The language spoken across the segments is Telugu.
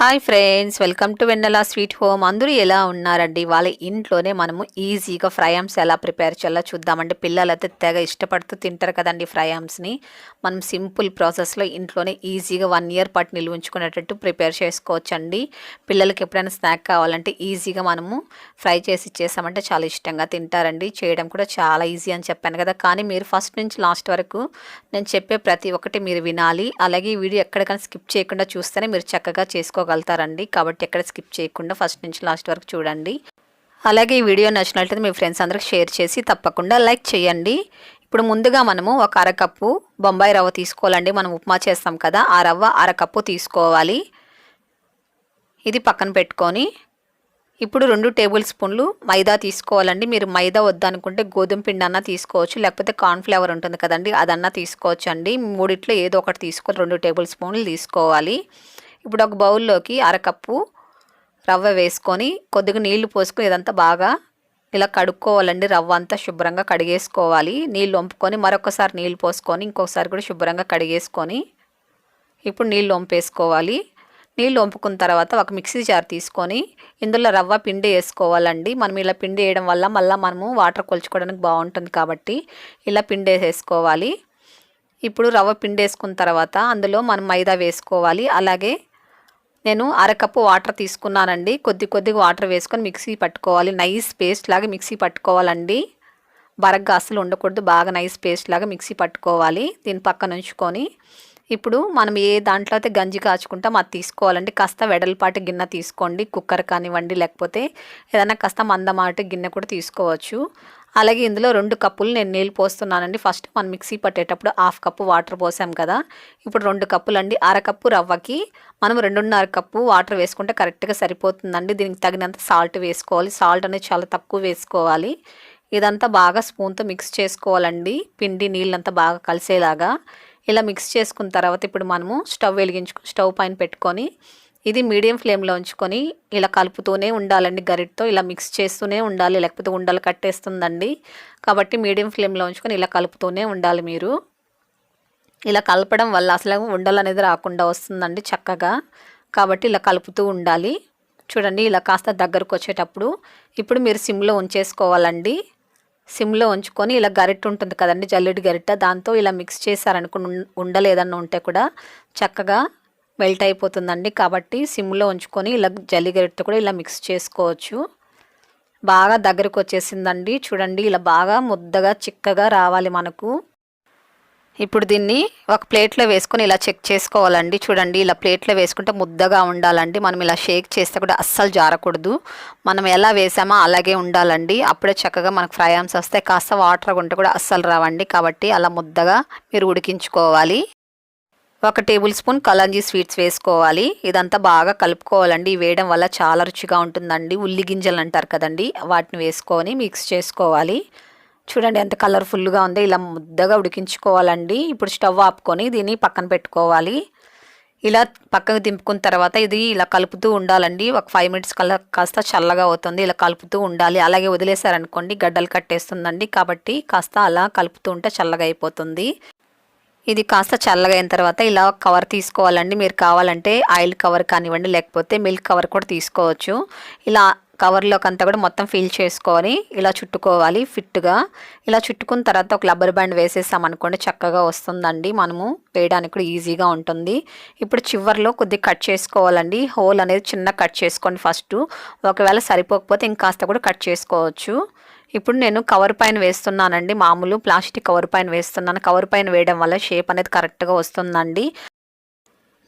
Hi friends, welcome to Vennela sweet home. అందరూ ఎలా ఉన్నారండి? వాళ్ళ ఇంట్లోనే మనము ఈజీగా ఫ్రైమ్స్ ఎలా ప్రిపేర్ చేయాలో చూద్దామండి. పిల్లలైతే తెగ ఇష్టపడుతూ తింటారు కదండి ఫ్రైమ్స్ని. మనం సింపుల్ ప్రాసెస్లో ఇంట్లోనే ఈజీగా 1 ఇయర్ పాటు నిల్వ ఉంచుకునేటట్టు ప్రిపేర్ చేసుకోవచ్చండి. పిల్లలకి ఎప్పుడైనా స్నాక్ కావాలంటే ఈజీగా మనము ఫ్రై చేసి ఇచ్చేసామంటే చాలా ఇష్టంగా తింటారండి. చేయడం కూడా చాలా ఈజీ అని చెప్పాను కదా, కానీ మీరు ఫస్ట్ నుంచి లాస్ట్ వరకు నేను చెప్పే ప్రతి ఒక్కటి మీరు వినాలి. అలాగే ఈ వీడియో ఎక్కడికైనా స్కిప్ చేయకుండా చూస్తేనే మీరు చక్కగా చేసుకోగలుగుతారండి. కాబట్టి ఎక్కడ స్కిప్ చేయకుండా ఫస్ట్ నుంచి లాస్ట్ వరకు చూడండి. అలాగే ఈ వీడియో నచ్చినట్లయితే మీ ఫ్రెండ్స్ అందరికి షేర్ చేసి తప్పకుండా లైక్ చేయండి. ఇప్పుడు ముందుగా మనము ఒక అరకప్పు బొంబాయి రవ్వ తీసుకోవాలండి. మనం ఉప్మా చేస్తాం కదా, ఆ రవ్వ అరకప్పు తీసుకోవాలి. ఇది పక్కన పెట్టుకొని ఇప్పుడు 2 టేబుల్ స్పూన్లు మైదా తీసుకోవాలండి. మీరు మైదా వద్దనుకుంటే గోధుమ పిండి అన్నా తీసుకోవచ్చు, లేకపోతే కార్న్ఫ్లవర్ ఉంటుంది కదండి, అదన్నా తీసుకోవచ్చు అండి. మూడిట్లో ఏదో ఒకటి తీసుకొని 2 టేబుల్ స్పూన్లు తీసుకోవాలి. ఇప్పుడు ఒక బౌల్లోకి అరకప్పు రవ్వ వేసుకొని కొద్దిగా నీళ్లు పోసుకొని ఇదంతా బాగా ఇలా కడుక్కోవాలండి. రవ్వ అంతా శుభ్రంగా కడిగేసుకోవాలి. నీళ్ళు వంపుకొని మరొకసారి నీళ్ళు పోసుకొని ఇంకొకసారి కూడా శుభ్రంగా కడిగేసుకొని ఇప్పుడు నీళ్ళు వంపేసుకోవాలి. నీళ్ళు వంపుకున్న తర్వాత ఒక మిక్సీ జార్ తీసుకొని ఇందులో రవ్వ పిండి వేసుకోవాలండి. మనం ఇలా పిండి వేయడం వల్ల మళ్ళీ మనము వాటర్ కొలుచుకోవడానికి బాగుంటుంది కాబట్టి ఇలా పిండి వేసేసుకోవాలి. ఇప్పుడు రవ్వ పిండి వేసుకున్న తర్వాత అందులో మనం మైదా వేసుకోవాలి. అలాగే నేను అరకప్పు వాటర్ తీసుకున్నానండి. కొద్దిగా వాటర్ వేసుకొని మిక్సీ పట్టుకోవాలి. నైస్ పేస్ట్ లాగా మిక్సీ పట్టుకోవాలండి. బరగ్గా అసలు ఉండకూడదు, బాగా నైస్ పేస్ట్ లాగా మిక్సీ పట్టుకోవాలి. దీని పక్కన ఉంచుకొని ఇప్పుడు మనం ఏ దాంట్లో అయితే గంజి కాచుకుంటాం అది తీసుకోవాలండి. కాస్త వెడల్పాటి గిన్నె తీసుకోండి, కుక్కర్ కానివ్వండి, లేకపోతే ఏదైనా కాస్త మందమాటి గిన్నె కూడా తీసుకోవచ్చు. అలాగే ఇందులో 2 కప్పులు నేను నీళ్ళు పోస్తున్నానండి. ఫస్ట్ మనం మిక్సీ పట్టేటప్పుడు 1/2 కప్పు వాటర్ పోసాం కదా, ఇప్పుడు 2 కప్పులు అండి. అరకప్పు రవ్వకి మనం 2.5 కప్పు వాటర్ వేసుకుంటే కరెక్ట్గా సరిపోతుందండి. దీనికి తగినంత సాల్ట్ వేసుకోవాలి. సాల్ట్ అనేది చాలా తక్కువ వేసుకోవాలి. ఇదంతా బాగా స్పూన్తో మిక్స్ చేసుకోవాలండి. పిండి నీళ్ళంతా బాగా కలిసేలాగా ఇలా మిక్స్ చేసుకున్న తర్వాత ఇప్పుడు మనము స్టవ్ పైన పెట్టుకొని ఇది మీడియం ఫ్లేమ్లో ఉంచుకొని ఇలా కలుపుతూనే ఉండాలండి. గరిటతో ఇలా మిక్స్ చేస్తూనే ఉండాలి, లేకపోతే ఉండలు కట్టేస్తుందండి. కాబట్టి మీడియం ఫ్లేమ్లో ఉంచుకొని ఇలా కలుపుతూనే ఉండాలి. మీరు ఇలా కలపడం వల్ల అసలు ఉండలు అనేది రాకుండా వస్తుందండి చక్కగా. కాబట్టి ఇలా కలుపుతూ ఉండాలి. చూడండి ఇలా కాస్త దగ్గరకు వచ్చేటప్పుడు ఇప్పుడు మీరు సిమ్లో ఉంచేసుకోవాలండి. సిమ్లో ఉంచుకొని ఇలా గరిటె ఉంటుంది కదండి, జల్లెడి గరిటె, దాంతో ఇలా మిక్స్ చేశారనుకుని ఉండలు ఏదన్నా ఉంటే కూడా చక్కగా మెల్ట్ అయిపోతుందండి. కాబట్టి సిమ్లో ఉంచుకొని ఇలా జల్లి గరిటె కూడా ఇలా మిక్స్ చేసుకోవచ్చు. బాగా దగ్గరకు వచ్చేసిందండి. చూడండి ఇలా బాగా ముద్దగా చిక్కగా రావాలి మనకు. ఇప్పుడు దీన్ని ఒక ప్లేట్లో వేసుకొని ఇలా చెక్ చేసుకోవాలండి. చూడండి ఇలా ప్లేట్లో వేసుకుంటే ముద్దగా ఉండాలండి. మనం ఇలా షేక్ చేస్తే కూడా అస్సలు జారకూడదు. మనం ఎలా వేసామో అలాగే ఉండాలండి. అప్పుడే చక్కగా మనకు ఫ్రైమ్స్ వస్తాయి. కాస్త వాటర్ ఉంటే కూడా అస్సలు రావండి. కాబట్టి అలా ముద్దగా మీరు ఉడికించుకోవాలి. 1 టేబుల్ స్పూన్ కలంజీ స్వీట్స్ వేసుకోవాలి. ఇదంతా బాగా కలుపుకోవాలండి. వేయడం వల్ల చాలా రుచిగా ఉంటుందండి. ఉల్లి గింజలు అంటారు కదండి, వాటిని వేసుకొని మిక్స్ చేసుకోవాలి. చూడండి ఎంత కలర్ఫుల్గా ఉందో. ఇలా ముద్దగా ఉడికించుకోవాలండి. ఇప్పుడు స్టవ్ ఆపుకొని దీన్ని పక్కన పెట్టుకోవాలి. ఇలా పక్కకు దింపుకున్న తర్వాత ఇది ఇలా కలుపుతూ ఉండాలండి. ఒక 5 మినిట్స్ కల్లా కాస్త చల్లగా అవుతుంది. ఇలా కలుపుతూ ఉండాలి. అలాగే వదిలేశారనుకోండి గడ్డలు కట్టేస్తుందండి. కాబట్టి కాస్త అలా కలుపుతూ ఉంటే చల్లగా అయిపోతుంది. ఇది కాస్త చల్లగా అయిన తర్వాత ఇలా కవర్ తీసుకోవాలండి. మీరు కావాలంటే ఆయిల్ కవర్ కానివ్వండి, లేకపోతే మిల్క్ కవర్ కూడా తీసుకోవచ్చు. ఇలా కవర్లోకి అంతా కూడా మొత్తం ఫిల్ చేసుకొని ఇలా చుట్టుకోవాలి ఫిట్గా. ఇలా చుట్టుకున్న తర్వాత ఒక రబ్బర్ బ్యాండ్ వేసేసామనుకోండి చక్కగా వస్తుందండి. మనము వేయడానికి కూడా ఈజీగా ఉంటుంది. ఇప్పుడు చివర్లో కొద్దిగా కట్ చేసుకోవాలండి. హోల్ అనేది చిన్న కట్ చేసుకోండి ఫస్ట్. ఒకవేళ సరిపోకపోతే ఇంకాస్త కూడా కట్ చేసుకోవచ్చు. ఇప్పుడు నేను కవర్ పైన వేస్తున్నానండి. మామూలు ప్లాస్టిక్ కవర్ పైన వేస్తున్నాను. కవర్ పైన వేయడం వల్ల షేప్ అనేది కరెక్ట్గా వస్తుందండి.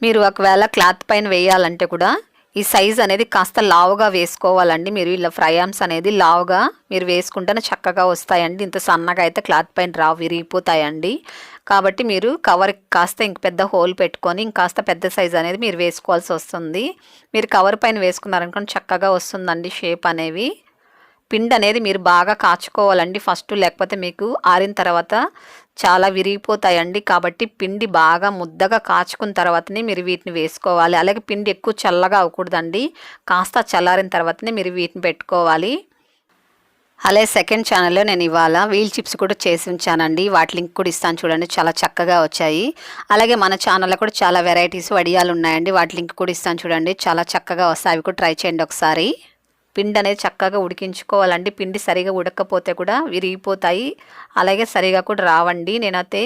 మీరు ఒకవేళ క్లాత్ పైన వేయాలంటే కూడా ఈ సైజ్ అనేది కాస్త లావుగా వేసుకోవాలండి. మీరు ఇలా ఫ్రైమ్స్ అనేది లావుగా మీరు వేసుకుంటేనే చక్కగా వస్తాయండి. ఇంత సన్నగా అయితే క్లాత్ పైన విరిగిపోతాయండి. కాబట్టి మీరు కవర్ కాస్త ఇంక పెద్ద హోల్ పెట్టుకొని ఇంకాస్త పెద్ద సైజ్ అనేది మీరు వేసుకోవాల్సి వస్తుంది. మీరు కవర్ పైన వేసుకున్నారనుకోండి చక్కగా వస్తుందండి షేప్ అనేవి. పిండి అనేది మీరు బాగా కాచుకోవాలండి ఫస్ట్, లేకపోతే మీకు ఆరిన తర్వాత చాలా విరిగిపోతాయండి. కాబట్టి పిండి బాగా ముద్దగా కాచుకున్న తర్వాతనే మీరు వీటిని వేసుకోవాలి. అలాగే పిండి ఎక్కువ చల్లగా అవ్వకూడదండి. కాస్త చల్లారిన తర్వాతనే మీరు వీటిని పెట్టుకోవాలి. అలాగే సెకండ్ ఛానల్లో నేను ఇవాళ వీల్ చిప్స్ కూడా చేసి ఉంచానండి. వాటి లింక్ కూడా ఇస్తాను చూడండి, చాలా చక్కగా వచ్చాయి. అలాగే మన ఛానల్లో కూడా చాలా వెరైటీస్ వడియాలు ఉన్నాయండి, వాటి లింక్ కూడా ఇస్తాను చూడండి, చాలా చక్కగా వస్తాయి. అవి కూడా ట్రై చేయండి ఒకసారి. పిండి అనేది చక్కగా ఉడికించుకోవాలండి. పిండి సరిగా ఉడకపోతే కూడా విరిగిపోతాయి, అలాగే సరిగా కూడా రావండి. నేనైతే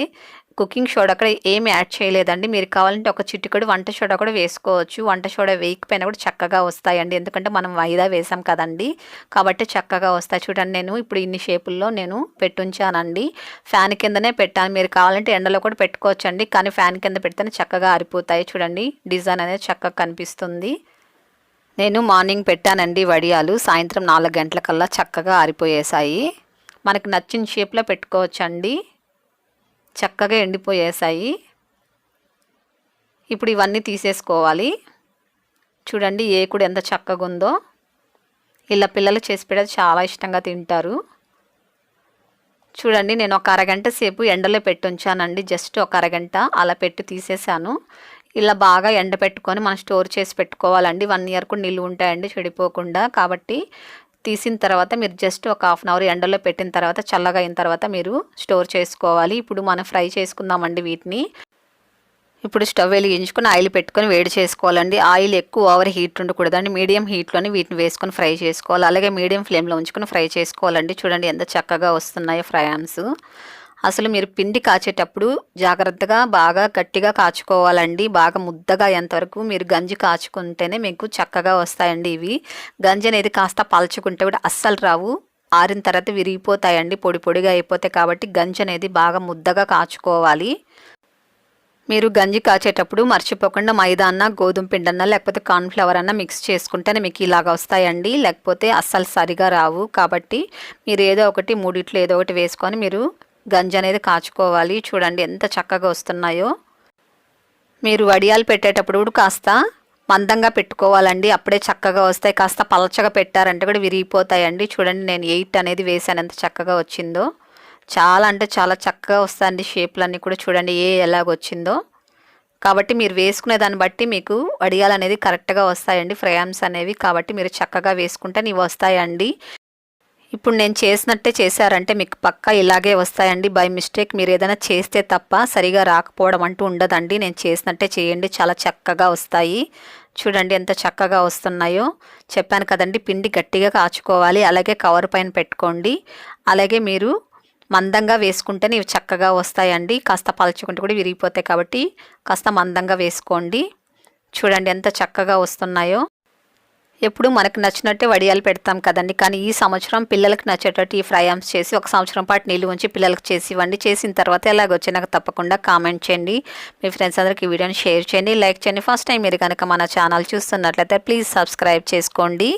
కుకింగ్ సోడా అక్కడ ఏమి యాడ్ చేయలేదండి. మీరు కావాలంటే ఒక చిటికెడు వంట సోడా కూడా వేసుకోవచ్చు. వంట సోడా వేయకపోయినా కూడా చక్కగా వస్తాయండి, ఎందుకంటే మనం మైదా వేసాం కదండి, కాబట్టి చక్కగా వస్తాయి. చూడండి, నేను ఇప్పుడు ఇన్ని షేపుల్లో నేను పెట్టుంచానండి. ఫ్యాన్ కిందనే పెట్టాను. మీరు కావాలంటే ఎండలో కూడా పెట్టుకోవచ్చండి, కానీ ఫ్యాన్ కింద పెడితేనే చక్కగా ఆరిపోతాయి. చూడండి, డిజైన్ అనేది చక్కగా కనిపిస్తుంది. నేను మార్నింగ్ పెట్టానండి వడియాలు, సాయంత్రం 4 గంటలకల్లా చక్కగా ఆరిపోయేసాయి. మనకు నచ్చిన షేప్లో పెట్టుకోవచ్చండి, చక్కగా ఎండిపోయేసాయి. ఇప్పుడు ఇవన్నీ తీసేసుకోవాలి. చూడండి ఏకుడు ఎంత చక్కగా ఉందో. ఇలా పిల్లలు చేసి పెడితే చాలా ఇష్టంగా తింటారు. చూడండి, నేను ఒక అరగంట సేపు ఎండలో పెట్టి ఉంచానండి, జస్ట్ ఒక అరగంట అలా పెట్టి తీసేసాను. ఇలా బాగా ఎండబెట్టుకొని మనం స్టోర్ చేసి పెట్టుకోవాలండి. 1 ఇయర్ కూడా నిల్వ ఉంటాయండి చెడిపోకుండా. కాబట్టి తీసిన తర్వాత మీరు జస్ట్ ఒక హాఫ్ అన్ అవర్ ఎండలో పెట్టిన తర్వాత చల్లగా అయిన తర్వాత మీరు స్టోర్ చేసుకోవాలి. ఇప్పుడు మనం ఫ్రై చేసుకుందామండి వీటిని. ఇప్పుడు స్టవ్ వెలిగించుకొని ఆయిల్ పెట్టుకొని వేడి చేసుకోవాలండి. ఆయిల్ ఎక్కువ ఓవర్ హీట్ ఉండకూడదండి, మీడియం హీట్లోనే వీటిని వేసుకొని ఫ్రై చేసుకోవాలి. అలాగే మీడియం ఫ్లేమ్లో ఉంచుకొని ఫ్రై చేసుకోవాలండి. చూడండి ఎంత చక్కగా వస్తున్నాయో ఫ్రైమ్స్. అసలు మీరు పిండి కాచేటప్పుడు జాగ్రత్తగా బాగా గట్టిగా కాచుకోవాలండి. బాగా ముద్దగా ఎంతవరకు మీరు గంజి కాచుకుంటేనే మీకు చక్కగా వస్తాయండి ఇవి. గంజి అనేది కాస్త పలుచుకుంటే కూడా అస్సలు రావు, ఆరిన తర్వాత విరిగిపోతాయండి, పొడి పొడిగా అయిపోతాయి. కాబట్టి గంజి అనేది బాగా ముద్దగా కాచుకోవాలి. మీరు గంజి కాచేటప్పుడు మర్చిపోకుండా మైదా అన్న, గోధుమ పిండి అన్న, లేకపోతే కార్న్ఫ్లవర్ అన్న మిక్స్ చేసుకుంటేనే మీకు ఇలాగ వస్తాయండి, లేకపోతే అస్సలు సరిగా రావు. కాబట్టి మీరు ఏదో ఒకటి మూడిట్లో ఏదో ఒకటి వేసుకొని మీరు గంజి అనేది కాచుకోవాలి. చూడండి ఎంత చక్కగా వస్తున్నాయో. మీరు వడియాలు పెట్టేటప్పుడు కూడా కాస్త మందంగా పెట్టుకోవాలండి, అప్పుడే చక్కగా వస్తాయి. కాస్త పలచగా పెట్టారంటే కూడా విరిగిపోతాయండి. చూడండి, నేను 8 అనేది వేసాను, ఎంత చక్కగా వచ్చిందో. చాలా అంటే చాలా చక్కగా వస్తాయండి షేప్లన్నీ కూడా. చూడండి ఎలాగొచ్చిందో. కాబట్టి మీరు వేసుకునే దాన్ని బట్టి మీకు వడియాలు అనేది కరెక్ట్గా వస్తాయండి ఫ్రైమ్స్ అనేవి. కాబట్టి మీరు చక్కగా వేసుకుంటే నీవు వస్తాయండి. ఇప్పుడు నేను చేసినట్టే చేశారంటే మీకు పక్కా ఇలాగే వస్తాయండి. బై మిస్టేక్ మీరు ఏదైనా చేస్తే తప్ప సరిగా రాకపోవడం అంటూ ఉండదండి. నేను చేసినట్టే చేయండి, చాలా చక్కగా వస్తాయి. చూడండి ఎంత చక్కగా వస్తున్నాయో. చెప్పాను కదండి, పిండి గట్టిగా కాచుకోవాలి. అలాగే కవర్ పైన పెట్టుకోండి. అలాగే మీరు మందంగా వేసుకుంటే ఇవి చక్కగా వస్తాయండి. కాస్త పలుచుకుంటే కూడా విరిగిపోతాయి, కాబట్టి కాస్త మందంగా వేసుకోండి. చూడండి ఎంత చక్కగా వస్తున్నాయో. ఎప్పుడు మనకు నచ్చినట్టే వడియాలు పెడతాం కదండి, కానీ ఈ సంవత్సరం పిల్లలకు నచ్చేటట్టు ఈ ఫ్రైమ్స్ చేసి 1 సంవత్సరం పాటు నిల్వ ఉంచి పిల్లలకు చేసి ఇవ్వండి. చేసిన తర్వాత ఎలాగొచ్చి నాకు తప్పకుండా కామెంట్ చేయండి. మీ ఫ్రెండ్స్ అందరికీ ఈ వీడియోని షేర్ చేయండి, లైక్ చేయండి. ఫస్ట్ టైం మీరు కనుక మన ఛానల్ చూస్తున్నట్లయితే ప్లీజ్ సబ్స్క్రైబ్ చేసుకోండి.